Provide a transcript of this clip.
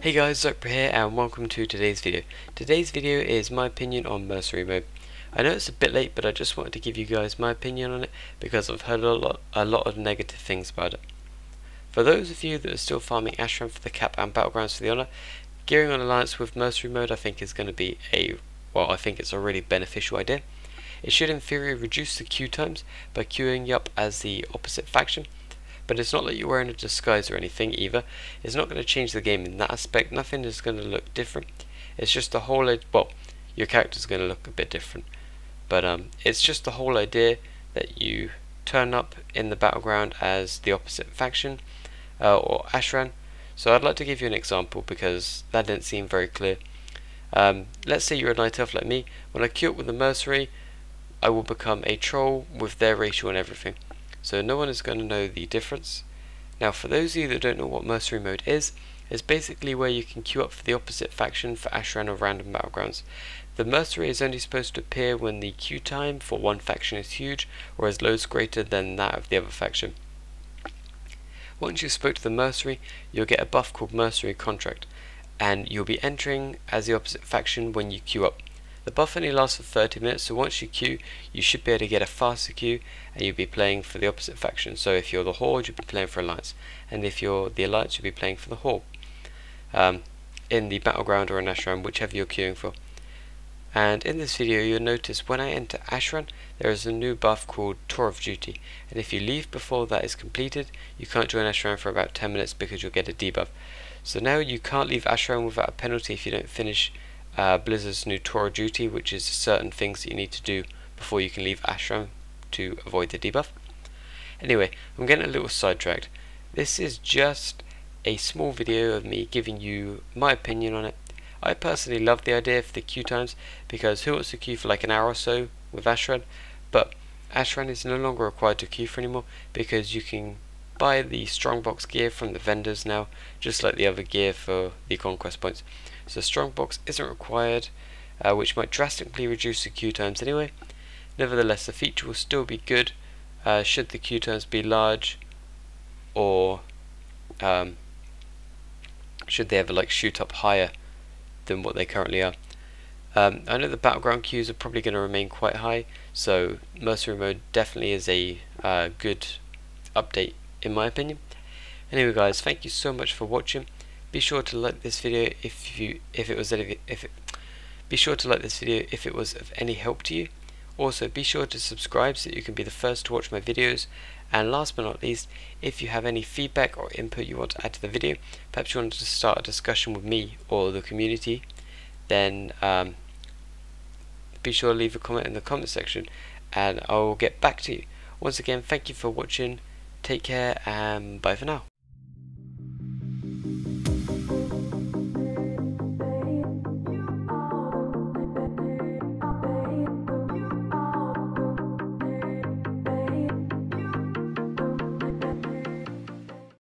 Hey guys, Zypra here and welcome to today's video. Today's video is my opinion on Mercenary mode. I know it's a bit late, but I just wanted to give you guys my opinion on it because I've heard a lot of negative things about it. For those of you that are still farming Ashram for the cap and battlegrounds for the honor, gearing on alliance with Mercenary mode I think is going to be I think it's a really beneficial idea. It should in theory reduce the queue times by queuing you up as the opposite faction. But it's not like you're wearing a disguise or anything either. It's not going to change the game in that aspect. Nothing is going to look different. It's just the whole your character's going to look a bit different. But it's just the whole idea that you turn up in the battleground as the opposite faction or Ashran. So I'd like to give you an example because that didn't seem very clear. Let's say you're a night elf like me. When I queue up with the mercenary, I will become a troll with their racial and everything. So no one is going to know the difference. Now for those of you that don't know what Mercenary mode is, it's basically where you can queue up for the opposite faction for Ashran or random battlegrounds. The Mercenary is only supposed to appear when the queue time for one faction is huge or is loads greater than that of the other faction. Once you spoke to the Mercenary, you'll get a buff called Mercenary Contract, and you'll be entering as the opposite faction when you queue up. The buff only lasts for 30 minutes, so once you queue, you should be able to get a faster queue and you'll be playing for the opposite faction. So if you're the Horde, you'll be playing for Alliance, and if you're the Alliance, you'll be playing for the Horde. In the Battleground or an Ashran, whichever you're queuing for. And in this video, you'll notice when I enter Ashran, there is a new buff called Tour of Duty, and if you leave before that is completed, you can't join Ashran for about 10 minutes because you'll get a debuff. So now you can't leave Ashran without a penalty if you don't finish Blizzard's new Tour of Duty, which is certain things that you need to do before you can leave Ashram to avoid the debuff. Anyway, I'm getting a little sidetracked. This is just a small video of me giving you my opinion on it. I personally love the idea for the queue times because who wants to queue for like an hour or so with Ashran? But Ashran is no longer required to queue for anymore because you can buy the strongbox gear from the vendors now, just like the other gear for the conquest points. So strongbox isn't required, which might drastically reduce the queue times anyway. Nevertheless, the feature will still be good should the queue times be large, or should they ever shoot up higher than what they currently are. I know the battleground queues are probably going to remain quite high, so Mercenary mode definitely is a good update in my opinion. Anyway guys, thank you so much for watching. Be sure to like this video if it was of any help to you. Also be sure to subscribe so that you can be the first to watch my videos. And last but not least, if you have any feedback or input you want to add to the video, perhaps you want to start a discussion with me or the community, then be sure to leave a comment in the comment section and I will get back to you. Once again, thank you for watching, take care and bye for now.